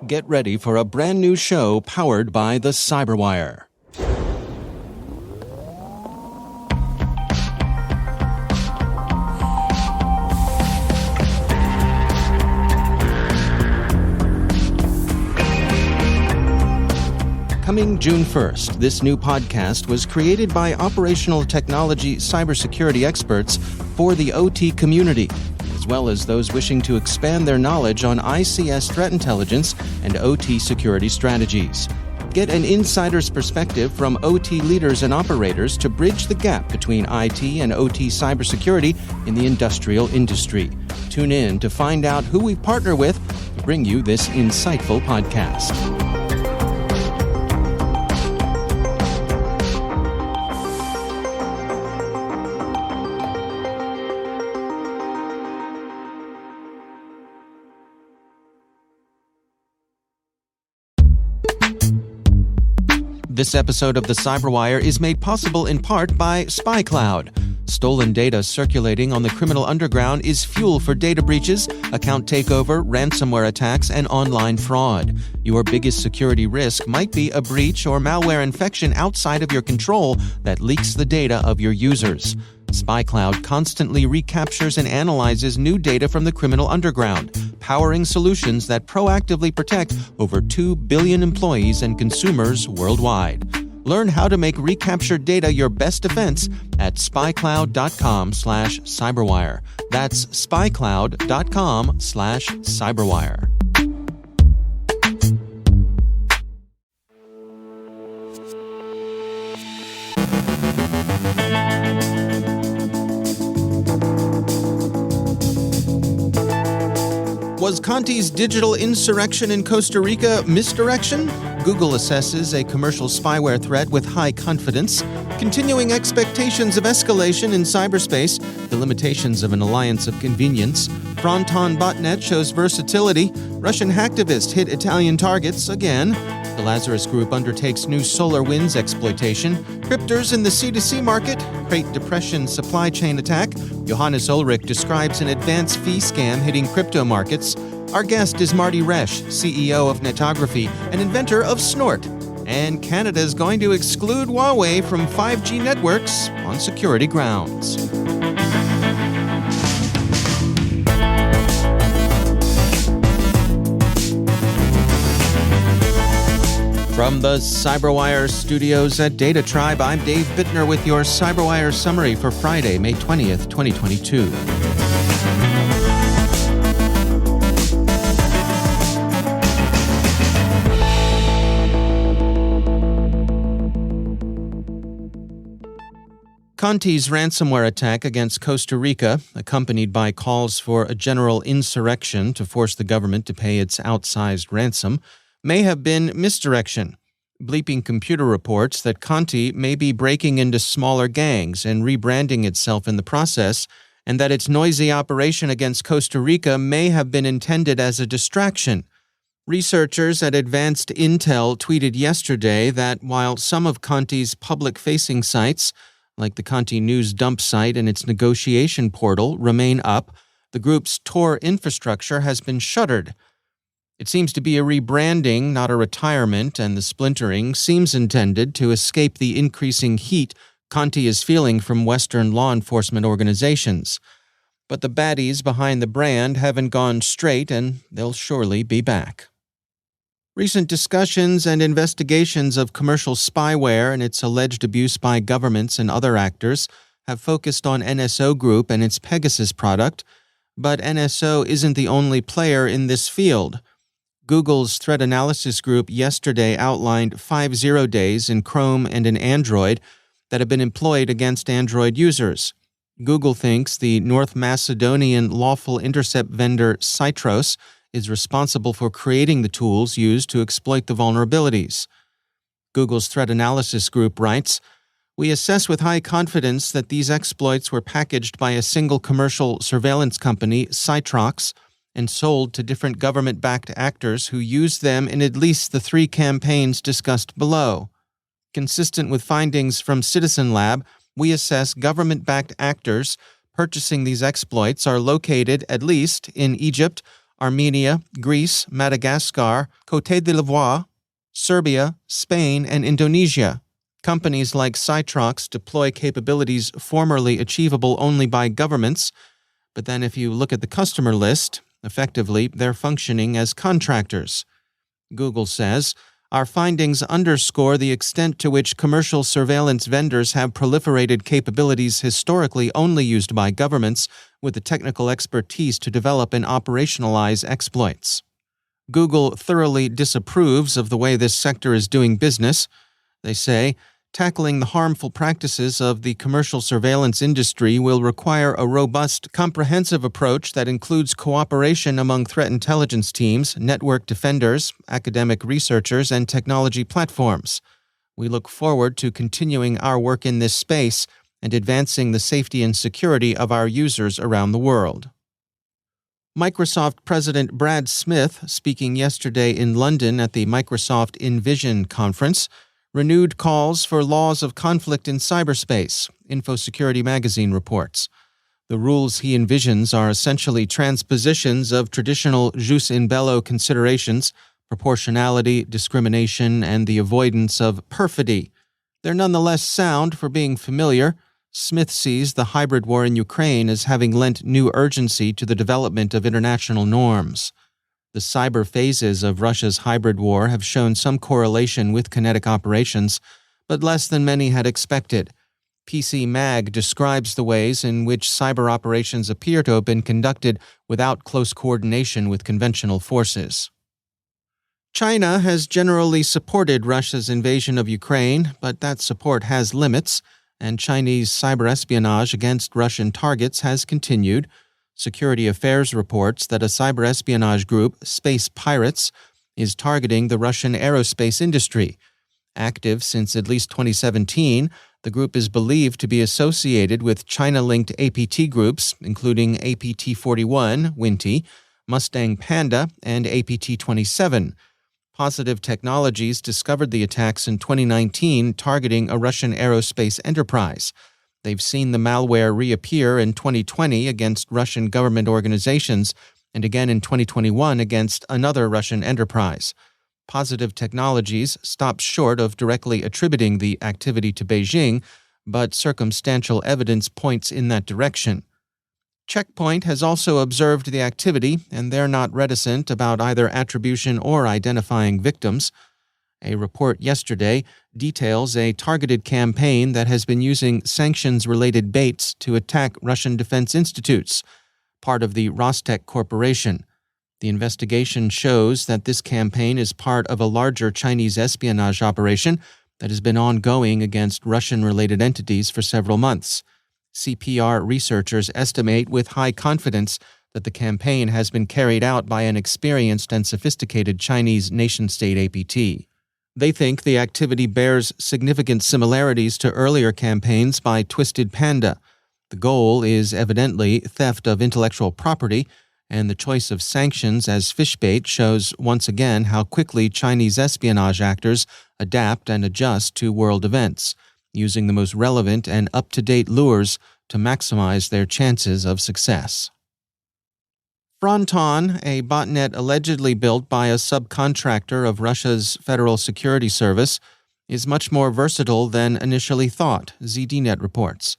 Get ready for a brand new show powered by the CyberWire. Coming June 1st, this new podcast was created by operational technology cybersecurity experts for the OT community, as well as those wishing to expand their knowledge on ICS threat intelligence and OT security strategies. Get an insider's perspective from OT leaders and operators to bridge the gap between IT and OT cybersecurity in the industrial industry. Tune in to find out who we partner with to bring you this insightful podcast. This episode of the CyberWire is made possible in part by SpyCloud. Stolen data circulating on the criminal underground is fuel for data breaches, account takeover, ransomware attacks, and online fraud. Your biggest security risk might be a breach or malware infection outside of your control that leaks the data of your users. SpyCloud constantly recaptures and analyzes new data from the criminal underground, powering solutions that proactively protect over 2 billion employees and consumers worldwide. Learn how to make recaptured data your best defense at spycloud.com/cyberwire. That's spycloud.com/cyberwire. Was Conti's digital insurrection in Costa Rica misdirection? Google assesses a commercial spyware threat with high confidence. Continuing expectations of escalation in cyberspace, the limitations of an alliance of convenience. Fronton botnet shows versatility. Russian hacktivists hit Italian targets again. The Lazarus Group undertakes new SolarWinds exploitation. Crypters in the C2C market. CrateDepression supply chain attack. Johannes Ullrich describes an advanced fee scam hitting crypto markets. Our guest is Marty Roesch, CEO of Netography and inventor of Snort. And Canada is going to exclude Huawei from 5G networks on security grounds. From the CyberWire studios at Data Tribe, I'm Dave Bittner with your CyberWire summary for Friday, May 20th, 2022. Conti's ransomware attack against Costa Rica, accompanied by calls for a general insurrection to force the government to pay its outsized ransom, may have been misdirection. BleepingComputer reports that Conti may be breaking into smaller gangs and rebranding itself in the process, and that its noisy operation against Costa Rica may have been intended as a distraction. Researchers at Advanced Intel tweeted yesterday that while some of Conti's public-facing sites, like the Conti News dump site and its negotiation portal, remain up, the group's Tor infrastructure has been shuttered. It seems to be a rebranding, not a retirement, and the splintering seems intended to escape the increasing heat Conti is feeling from Western law enforcement organizations. But the baddies behind the brand haven't gone straight, and they'll surely be back. Recent discussions and investigations of commercial spyware and its alleged abuse by governments and other actors have focused on NSO Group and its Pegasus product, but NSO isn't the only player in this field. Google's threat analysis group yesterday outlined 5 days in Chrome and in Android that have been employed against Android users. Google thinks the North Macedonian lawful intercept vendor Cytros is responsible for creating the tools used to exploit the vulnerabilities. Google's threat analysis group writes, "We assess with high confidence that these exploits were packaged by a single commercial surveillance company, Cytrox, and sold to different government-backed actors who used them in at least the 3 campaigns discussed below. Consistent with findings from Citizen Lab, we assess government-backed actors purchasing these exploits are located, at least, in Egypt, Armenia, Greece, Madagascar, Côte d'Ivoire, Serbia, Spain, and Indonesia. Companies like Cytrox deploy capabilities formerly achievable only by governments, but then if you look at the customer list, effectively they're functioning as contractors. Google says, "Our findings underscore the extent to which commercial surveillance vendors have proliferated capabilities historically only used by governments with the technical expertise to develop and operationalize exploits." Google thoroughly disapproves of the way this sector is doing business. They say, "Tackling the harmful practices of the commercial surveillance industry will require a robust, comprehensive approach that includes cooperation among threat intelligence teams, network defenders, academic researchers, and technology platforms. We look forward to continuing our work in this space and advancing the safety and security of our users around the world." Microsoft President Brad Smith, speaking yesterday in London at the Microsoft InVision conference, renewed calls for laws of conflict in cyberspace, InfoSecurity magazine reports. The rules he envisions are essentially transpositions of traditional jus in bello considerations, proportionality, discrimination, and the avoidance of perfidy. They're nonetheless sound for being familiar. Smith sees the hybrid war in Ukraine as having lent new urgency to the development of international norms. The cyber phases of Russia's hybrid war have shown some correlation with kinetic operations, but less than many had expected. PC Mag describes the ways in which cyber operations appear to have been conducted without close coordination with conventional forces. China has generally supported Russia's invasion of Ukraine, but that support has limits, and Chinese cyber espionage against Russian targets has continued. Security Affairs reports that a cyber espionage group, Space Pirates, is targeting the Russian aerospace industry. Active since at least 2017, the group is believed to be associated with China-linked APT groups, including APT-41, Winty, Mustang Panda, and APT-27. Positive Technologies discovered the attacks in 2019 targeting a Russian aerospace enterprise. They've seen the malware reappear in 2020 against Russian government organizations and again in 2021 against another Russian enterprise. Positive Technologies stops short of directly attributing the activity to Beijing, but circumstantial evidence points in that direction. Check Point has also observed the activity, and they're not reticent about either attribution or identifying victims. A report yesterday details a targeted campaign that has been using sanctions-related baits to attack Russian defense institutes, part of the Rostec Corporation. The investigation shows that this campaign is part of a larger Chinese espionage operation that has been ongoing against Russian-related entities for several months. CPR researchers estimate with high confidence that the campaign has been carried out by an experienced and sophisticated Chinese nation-state APT. They think the activity bears significant similarities to earlier campaigns by Twisted Panda. The goal is evidently theft of intellectual property, and the choice of sanctions as fishbait shows once again how quickly Chinese espionage actors adapt and adjust to world events, using the most relevant and up-to-date lures to maximize their chances of success. Fronton, a botnet allegedly built by a subcontractor of Russia's Federal Security Service, is much more versatile than initially thought, ZDNet reports.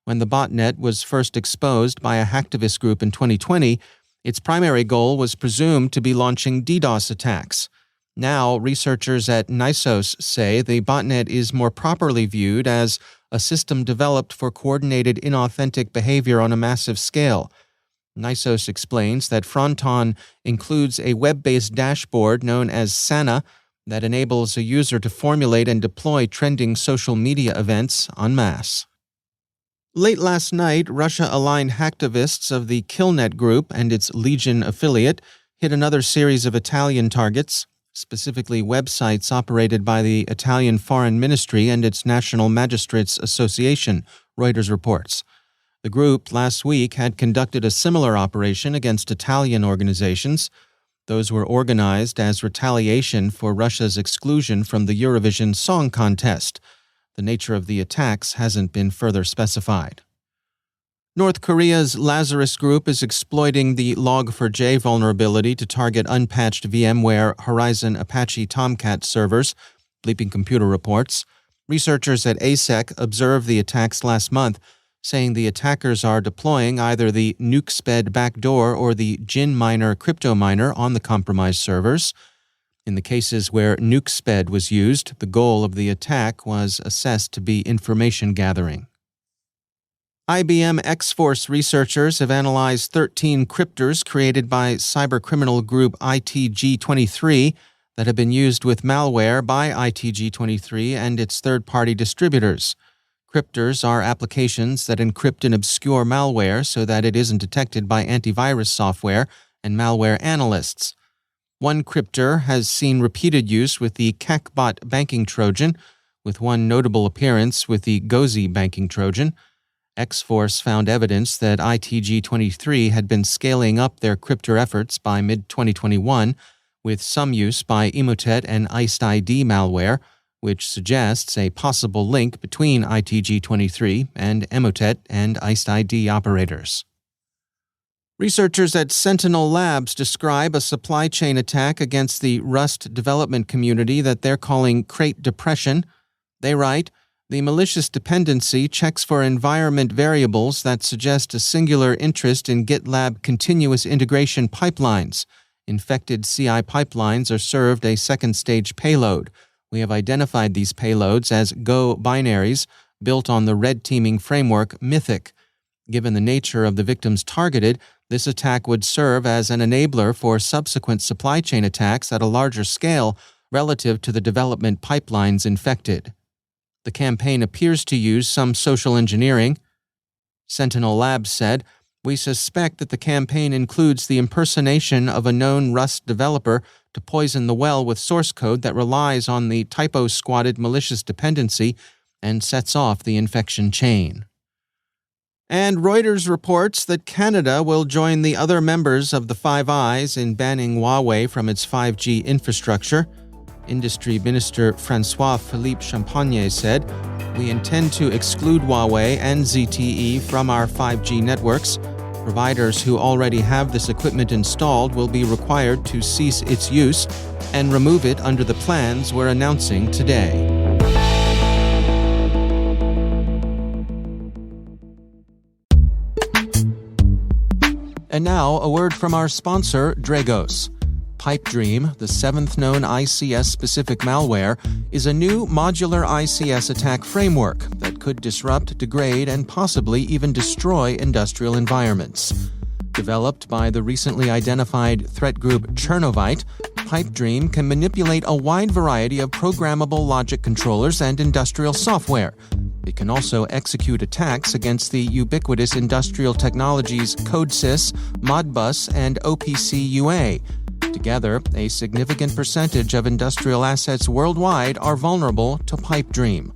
When the botnet was first exposed by a hacktivist group in 2020, its primary goal was presumed to be launching DDoS attacks. Now, researchers at Nisos say the botnet is more properly viewed as a system developed for coordinated inauthentic behavior on a massive scale. Nisos explains that Fronton includes a web-based dashboard known as Sana that enables a user to formulate and deploy trending social media events en masse. Late last night, Russia-aligned hacktivists of the Killnet Group and its Legion affiliate hit another series of Italian targets, specifically websites operated by the Italian Foreign Ministry and its National Magistrates Association, Reuters reports. The group last week had conducted a similar operation against Italian organizations. Those were organized as retaliation for Russia's exclusion from the Eurovision Song Contest. The nature of the attacks hasn't been further specified. North Korea's Lazarus Group is exploiting the Log4j vulnerability to target unpatched VMware Horizon Apache Tomcat servers, BleepingComputer reports. Researchers at ASEC observed the attacks last month, saying the attackers are deploying either the NukeSped backdoor or the GinMiner crypto miner on the compromised servers. In the cases where NukeSped was used, the goal of the attack was assessed to be information gathering. IBM X-Force researchers have analyzed 13 crypters created by cybercriminal group ITG-23 that have been used with malware by ITG-23 and its third-party distributors. Crypters are applications that encrypt an obscure malware so that it isn't detected by antivirus software and malware analysts. One crypter has seen repeated use with the CACBot banking Trojan, with one notable appearance with the Gozi banking Trojan. X-Force found evidence that ITG-23 had been scaling up their crypter efforts by mid-2021, with some use by Emotet and IcedID malware, which suggests a possible link between ITG-23 and Emotet and IcedID operators. Researchers at Sentinel Labs describe a supply chain attack against the Rust development community that they're calling CrateDepression. They write, "The malicious dependency checks for environment variables that suggest a singular interest in GitLab continuous integration pipelines. Infected CI pipelines are served a second-stage payload. We have identified these payloads as Go binaries built on the red teaming framework Mythic. Given the nature of the victims targeted, this attack would serve as an enabler for subsequent supply chain attacks at a larger scale relative to the development pipelines infected. The campaign appears to use some social engineering." Sentinel Labs said, "We suspect that the campaign includes the impersonation of a known Rust developer to poison the well with source code that relies on the typo-squatted malicious dependency and sets off the infection chain." And Reuters reports that Canada will join the other members of the Five Eyes in banning Huawei from its 5G infrastructure. Industry Minister François-Philippe Champagne said, "We intend to exclude Huawei and ZTE from our 5G networks. Providers who already have this equipment installed will be required to cease its use and remove it under the plans we're announcing today." And now, a word from our sponsor, Dragos. PipeDream, the seventh known ICS-specific malware, is a new modular ICS attack framework that could disrupt, degrade, and possibly even destroy industrial environments. Developed by the recently identified threat group Chernovite, PipeDream can manipulate a wide variety of programmable logic controllers and industrial software. It can also execute attacks against the ubiquitous industrial technologies CodeSys, Modbus, and OPC UA. Together, a significant percentage of industrial assets worldwide are vulnerable to PipeDream.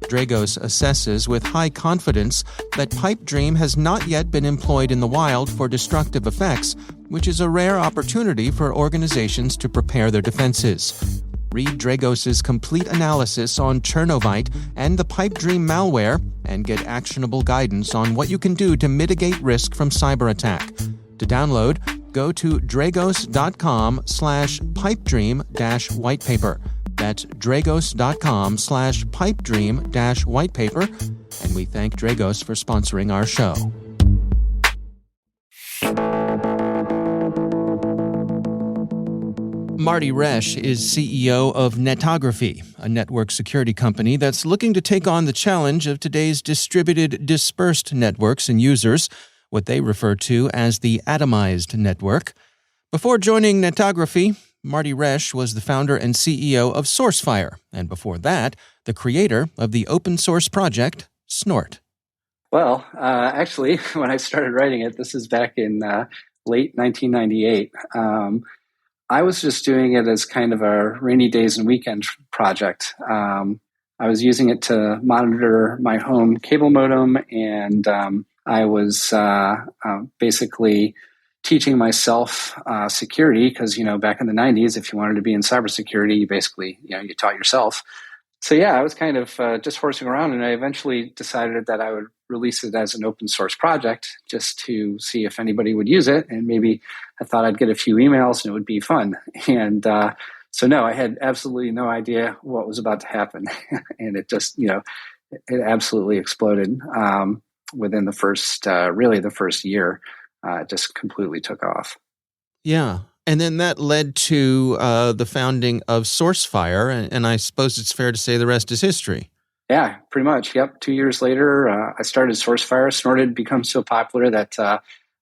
Dragos assesses with high confidence that PipeDream has not yet been employed in the wild for destructive effects, which is a rare opportunity for organizations to prepare their defenses. Read Dragos' complete analysis on Chernovite and the PipeDream malware and get actionable guidance on what you can do to mitigate risk from cyber attack. To download, go to dragos.com/pipedream-whitepaper. That's dragos.com/pipedream-whitepaper. And we thank Dragos for sponsoring our show. Marty Roesch is CEO of Netography, a network security company that's looking to take on the challenge of today's distributed, dispersed networks and users, what they refer to as the atomized network. Before joining Netography, Marty Roesch was the founder and CEO of SourceFire, and before that, the creator of the open source project, Snort. Well, actually, when I started writing it, this is back in late 1998. I was just doing it as kind of a rainy days and weekend project. I was using it to monitor my home cable modem, and I was basically teaching myself security because, back in the 90s, if you wanted to be in cybersecurity, you basically, you taught yourself. So yeah, I was kind of just horsing around, and I eventually decided that I would release it as an open source project just to see if anybody would use it. And maybe I thought I'd get a few emails and it would be fun. And so no, I had absolutely no idea what was about to happen. And it just, it absolutely exploded within the first, really the first year. It just completely took off. Yeah. And then that led to the founding of SourceFire, and I suppose it's fair to say the rest is history. Yeah, pretty much. Yep. 2 years later, I started SourceFire. Snort had become so popular that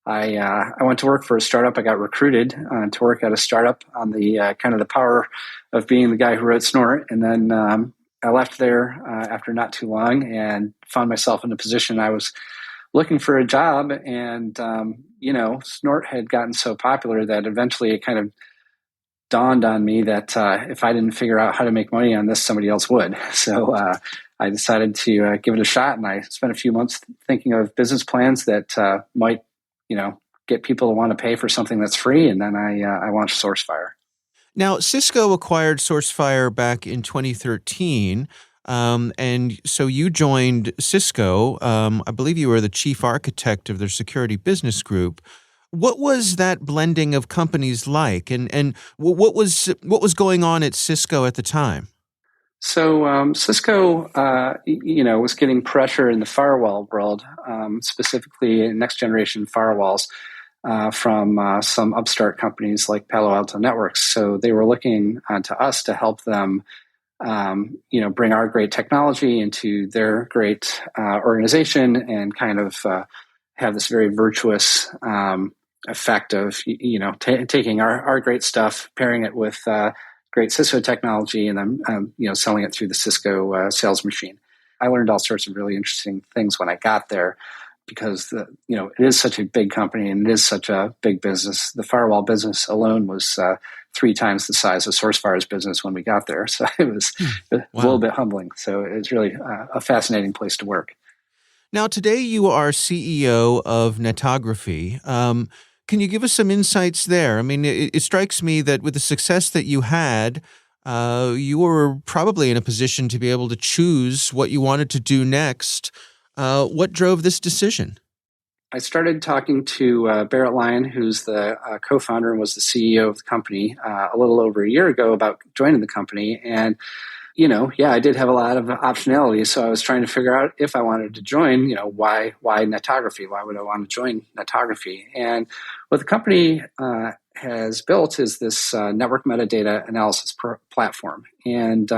I went to work for a startup. I got recruited to work at a startup on the kind of the power of being the guy who wrote Snort. And then I left there after not too long and found myself in a position I was looking for a job. And, Snort had gotten so popular that eventually it kind of dawned on me that if I didn't figure out how to make money on this, somebody else would. So I decided to give it a shot, and I spent a few months thinking of business plans that might, get people to want to pay for something that's free. And then I launched SourceFire. Now, Cisco acquired SourceFire back in 2013. And so you joined Cisco. I believe you were the chief architect of their security business group. What was that blending of companies like, and what was going on at Cisco at the time? So Cisco, was getting pressure in the firewall world, specifically in next generation firewalls from some upstart companies like Palo Alto Networks. So they were looking to us to help them, bring our great technology into their great organization and kind of have this very virtuous effect of taking our great stuff, pairing it with great Cisco technology, and then selling it through the Cisco sales machine. I learned all sorts of really interesting things when I got there, because it is such a big company and it is such a big business. The firewall business alone was 3 times the size of SourceFire's business when we got there, so it was a little bit humbling. So it was really a fascinating place to work. Now, today you are CEO of Netography. Can you give us some insights there? I mean, it strikes me that with the success that you had, you were probably in a position to be able to choose what you wanted to do next. What drove this decision? I started talking to Barrett Lyon, who's the co-founder and was the CEO of the company, a little over a year ago about joining the company. And I did have a lot of optionality. So I was trying to figure out if I wanted to join, why Netography? Why would I want to join Netography? And what the company has built is this network metadata analysis platform. And,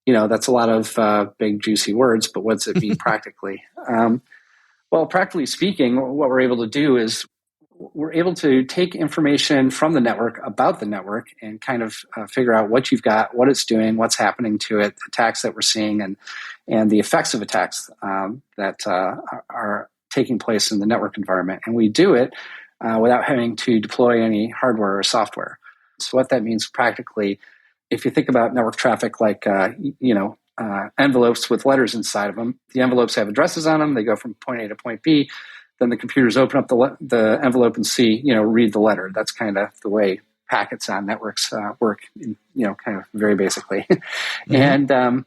that's a lot of big, juicy words, but what does it mean practically? Well, practically speaking, what we're able to do is we're able to take information from the network about the network and kind of figure out what you've got, what it's doing, what's happening to it, attacks that we're seeing, and the effects of attacks that are taking place in the network environment. And we do it without having to deploy any hardware or software. So what that means practically, if you think about network traffic like, envelopes with letters inside of them, the envelopes have addresses on them. They go from point A to point B. Then the computers open up the envelope and read the letter. That's kind of the way packets on networks work, kind of very basically. Mm-hmm. And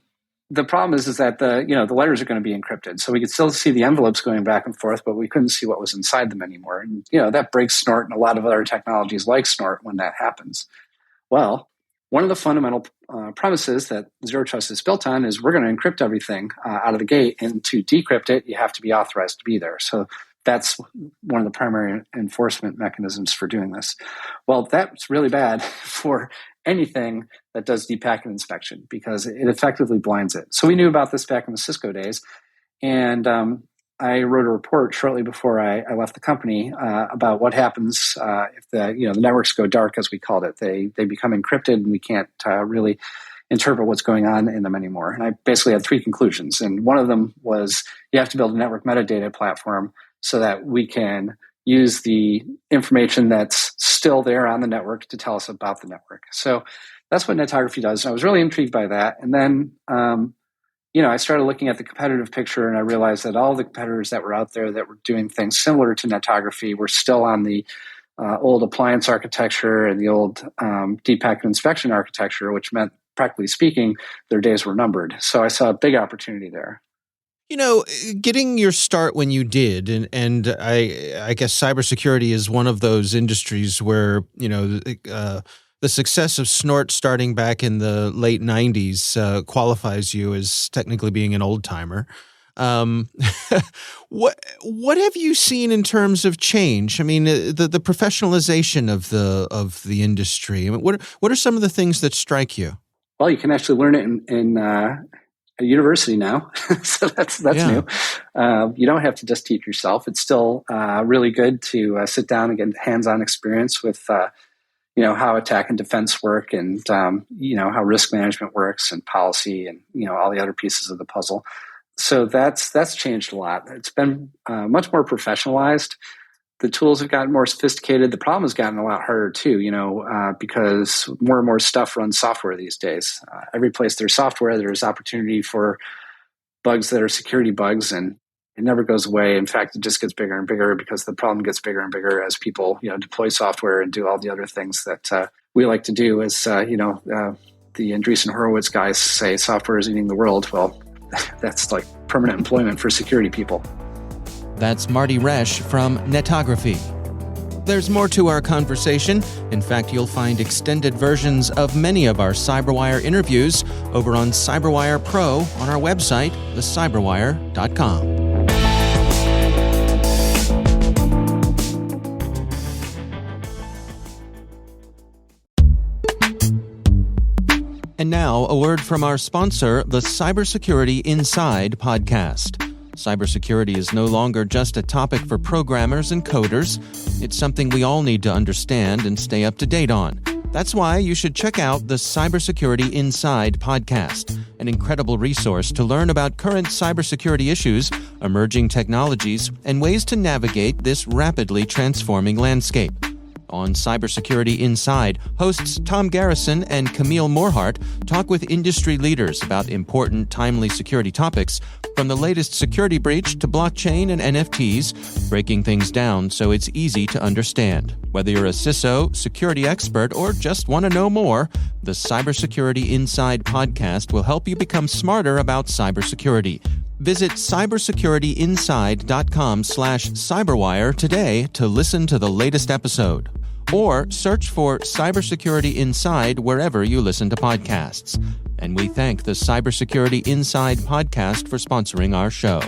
the problem is that the letters are going to be encrypted. So we could still see the envelopes going back and forth, but we couldn't see what was inside them anymore. And, that breaks Snort and a lot of other technologies like Snort when that happens. Well, one of the fundamental premises that Zero Trust is built on is we're going to encrypt everything out of the gate. And to decrypt it, you have to be authorized to be there. So that's one of the primary enforcement mechanisms for doing this. Well, that's really bad for anything that does deep packet inspection because it effectively blinds it. So we knew about this back in the Cisco days. And I wrote a report shortly before I left the company about what happens if the networks go dark, as we called it. They become encrypted and we can't really interpret what's going on in them anymore. And I basically had 3 conclusions. And one of them was you have to build a network metadata platform so that we can use the information that's still there on the network to tell us about the network. So that's what Netography does. And I was really intrigued by that. And then, I started looking at the competitive picture and I realized that all the competitors that were out there that were doing things similar to Netography were still on the old appliance architecture and the old deep packet inspection architecture, which meant, practically speaking, their days were numbered. So I saw a big opportunity there. Getting your start when you did, and I guess cybersecurity is one of those industries where, the success of Snort starting back in the late 90s qualifies you as technically being an old timer. What have you seen in terms of change? I mean, the professionalization of the industry. I mean, what are some of the things that strike you? Well, you can actually learn it in a university now, so that's new. You don't have to just teach yourself. It's still really good to sit down and get hands-on experience with how attack and defense work, and how risk management works, and policy, and all the other pieces of the puzzle. So that's changed a lot. It's been much more professionalized. The tools have gotten more sophisticated. The problem has gotten a lot harder too, because more and more stuff runs software these days. Every place there's software, there's opportunity for bugs that are security bugs, and it never goes away. In fact, it just gets bigger and bigger because the problem gets bigger and bigger as people, deploy software and do all the other things that we like to do. As the Andreessen Horowitz guys say, software is eating the world. Well, that's like permanent employment for security people. That's Marty Roesch from Netography. There's more to our conversation. In fact, you'll find extended versions of many of our CyberWire interviews over on CyberWire Pro on our website, thecyberwire.com. And now, a word from our sponsor, the Cybersecurity Inside podcast. Cybersecurity is no longer just a topic for programmers and coders. It's something we all need to understand and stay up to date on. That's why you should check out the Cybersecurity Inside podcast, an incredible resource to learn about current cybersecurity issues, emerging technologies, and ways to navigate this rapidly transforming landscape. On Cybersecurity Inside, hosts Tom Garrison and Camille Morhart talk with industry leaders about important, timely security topics, from the latest security breach to blockchain and NFTs, breaking things down so it's easy to understand. Whether you're a CISO, security expert, or just want to know more, the Cybersecurity Inside podcast will help you become smarter about cybersecurity. Visit cybersecurityinside.com/cyberwire today to listen to the latest episode. Or search for Cybersecurity Inside wherever you listen to podcasts. And we thank the Cybersecurity Inside podcast for sponsoring our show.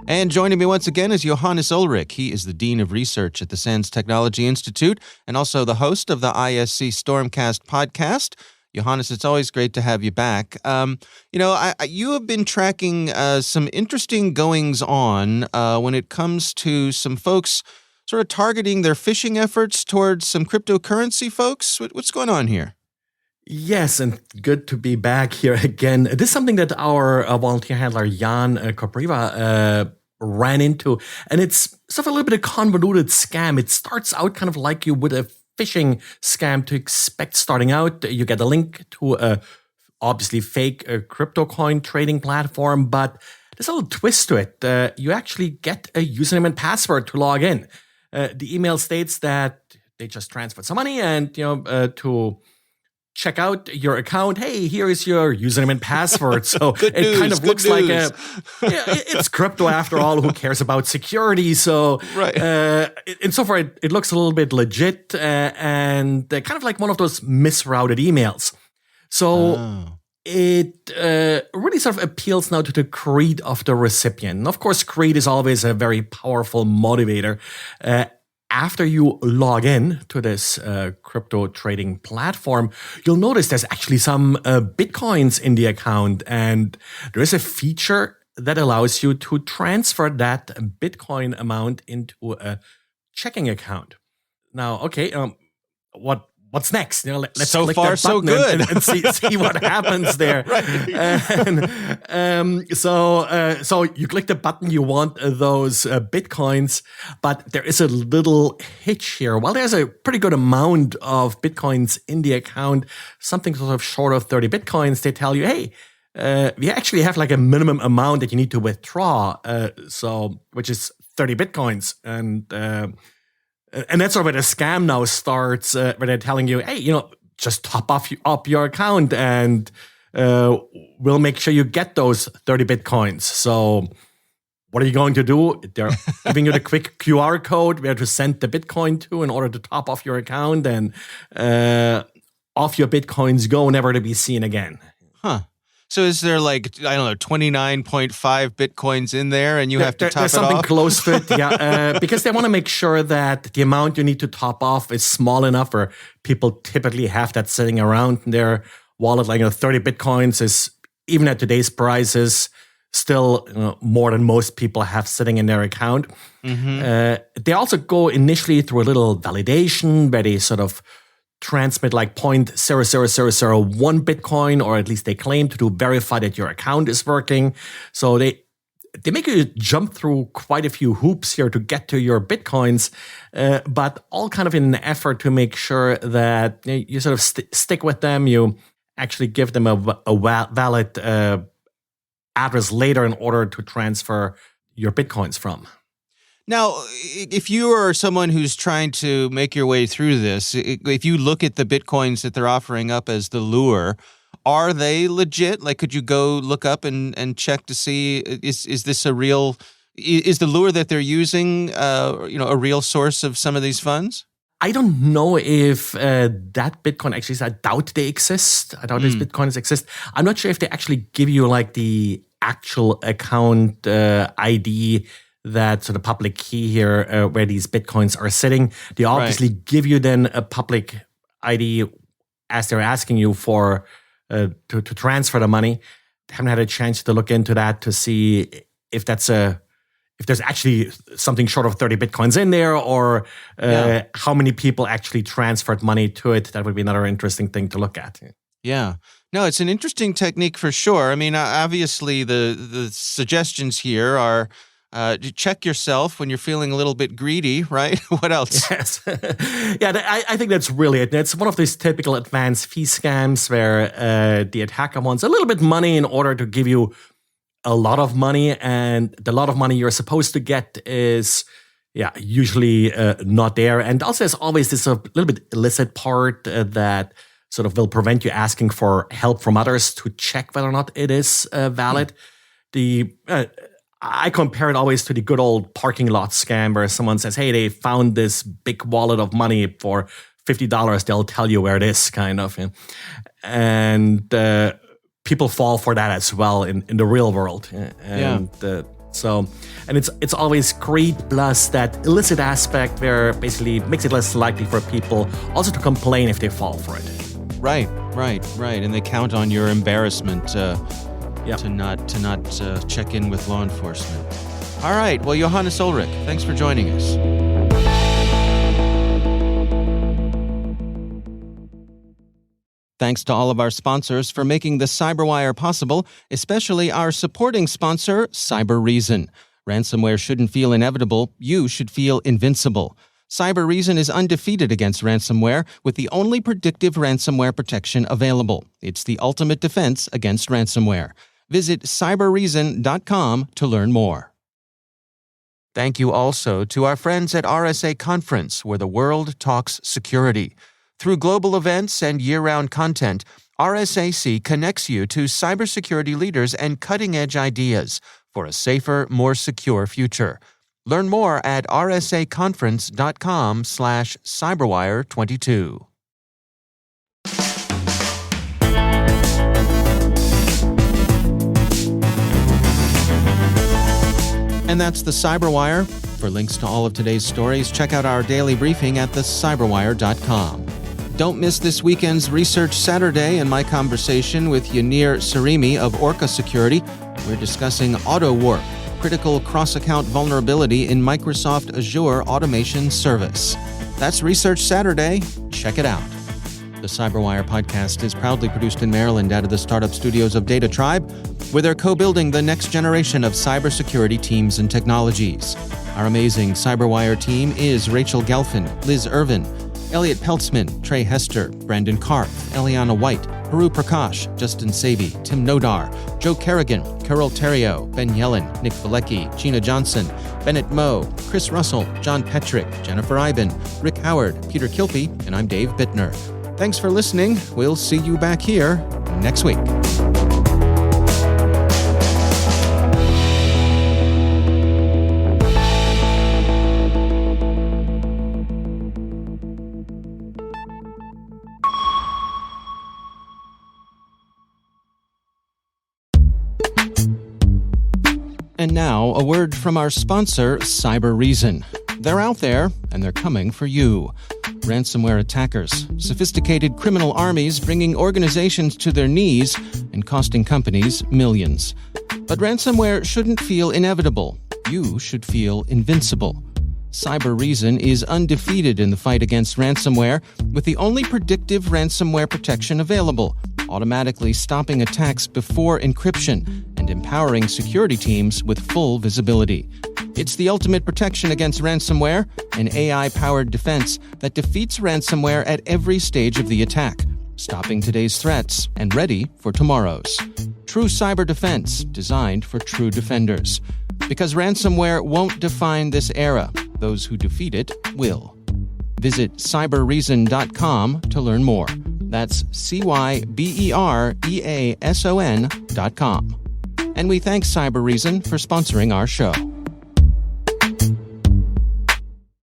And joining me once again is Johannes Ullrich. He is the Dean of Research at the SANS Technology Institute and also the host of the ISC Stormcast podcast. Johannes, it's always great to have you back. You have been tracking some interesting goings-on when it comes to some folks sort of targeting their phishing efforts towards some cryptocurrency folks. What's going on here? Yes, and good to be back here again. This is something that our volunteer handler, Jan Kopriva, ran into. And it's sort of a little bit of convoluted scam. It starts out kind of like you would a phishing scam to expect starting out. You get a link to a obviously fake crypto coin trading platform, but there's a little twist to it. You actually get a username and password to log in. The email states that they just transferred some money and, to check out your account. Hey, here is your username and password. So it kind of looks like it's crypto after all. Who cares about security? So, right. And so far, it looks a little bit legit and kind of like one of those misrouted emails. So it really sort of appeals now to the creed of the recipient. And of course, creed is always a very powerful motivator. After you log in to this crypto trading platform, you'll notice there's actually some Bitcoins in the account. And there is a feature that allows you to transfer that Bitcoin amount into a checking account. Now, okay, what's next? Let's so click far, that so button good. and see what happens there. Right. And, so you click the button, you want those Bitcoins, but there is a little hitch here. While there's a pretty good amount of Bitcoins in the account, something sort of short of 30 Bitcoins, they tell you, hey, we actually have like a minimum amount that you need to withdraw, which is 30 Bitcoins. And And that's where the scam now starts, where they're telling you, hey, just top up your account and we'll make sure you get those 30 Bitcoins. So what are you going to do? They're giving you the quick QR code where to send the Bitcoin to in order to top off your account, and off your Bitcoins go, never to be seen again. Huh. So is there 29.5 Bitcoins in there and you have to top it off? There's something close to it, yeah. Because they want to make sure that the amount you need to top off is small enough where people typically have that sitting around in their wallet. 30 Bitcoins is, even at today's prices, still more than most people have sitting in their account. Mm-hmm. They also go initially through a little validation where they sort of transmit 0.00001 Bitcoin, or at least they claim to verify that your account is working. So they make you jump through quite a few hoops here to get to your Bitcoins, but all kind of in an effort to make sure that you sort of stick with them. You actually give them a valid address later in order to transfer your Bitcoins from. Now, if you are someone who's trying to make your way through this, if you look at the Bitcoins that they're offering up as the lure, are they legit? Could you go look up and check to see, is this a real, is the lure that they're using, a real source of some of these funds? I don't know if that Bitcoin actually is. I doubt they exist. I doubt these Bitcoins exist. I'm not sure if they actually give you the actual account ID, that's the public key here where these Bitcoins are sitting. They obviously give you then a public ID as they're asking you for to transfer the money. I haven't had a chance to look into that to see if that's if there's actually something short of 30 Bitcoins in there, or how many people actually transferred money to it. That would be another interesting thing to look at. Yeah. No, it's an interesting technique for sure. I mean, obviously the suggestions here are check yourself when you're feeling a little bit greedy, right? What else? Yes. I think that's really it. It's one of these typical advanced fee scams where the attacker wants a little bit money in order to give you a lot of money, and the lot of money you're supposed to get is usually not there. And also there's always this a little bit illicit part that sort of will prevent you asking for help from others to check whether or not it is valid. I compare it always to the good old parking lot scam where someone says, hey, they found this big wallet of money for $50. They'll tell you where it is, kind of. And people fall for that as well in the real world. And it's always greed plus that illicit aspect where basically makes it less likely for people also to complain if they fall for it. Right. And they count on your embarrassment to not check in with law enforcement. All right. Well, Johannes Ullrich, thanks for joining us. Thanks to all of our sponsors for making the CyberWire possible, especially our supporting sponsor, CyberReason. Ransomware shouldn't feel inevitable. You should feel invincible. CyberReason is undefeated against ransomware with the only predictive ransomware protection available. It's the ultimate defense against ransomware. Visit cyberreason.com to learn more. Thank you also to our friends at RSA Conference, where the world talks security. Through global events and year-round content, RSAC connects you to cybersecurity leaders and cutting-edge ideas for a safer, more secure future. Learn more at rsaconference.com/cyberwire22. And that's the CyberWire. For links to all of today's stories, check out our daily briefing at thecyberwire.com. Don't miss this weekend's Research Saturday and my conversation with Yanir Sarimi of Orca Security. We're discussing AutoWarp, critical cross-account vulnerability in Microsoft Azure Automation Service. That's Research Saturday. Check it out. The CyberWire podcast is proudly produced in Maryland out of the startup studios of Data Tribe, where they're co-building the next generation of cybersecurity teams and technologies. Our amazing CyberWire team is Rachel Gelfin, Liz Irvin, Elliot Peltzman, Trey Hester, Brandon Karpf, Eliana White, Haru Prakash, Justin Savy, Tim Nodar, Joe Kerrigan, Carol Terrio, Ben Yellen, Nick Valecki, Gina Johnson, Bennett Moe, Chris Russell, John Petrick, Jennifer Iben, Rick Howard, Peter Kilpie, and I'm Dave Bittner. Thanks for listening. We'll see you back here next week. And now, a word from our sponsor, CyberReason. They're out there, and they're coming for you. Ransomware attackers, sophisticated criminal armies bringing organizations to their knees and costing companies millions. But ransomware shouldn't feel inevitable. You should feel invincible. CyberReason is undefeated in the fight against ransomware with the only predictive ransomware protection available, automatically stopping attacks before encryption and empowering security teams with full visibility. It's the ultimate protection against ransomware, an AI-powered defense that defeats ransomware at every stage of the attack, stopping today's threats and ready for tomorrow's. True cyber defense designed for true defenders. Because ransomware won't define this era, those who defeat it will. Visit cyberreason.com to learn more. That's CYBEREASON.com. And we thank CyberReason for sponsoring our show.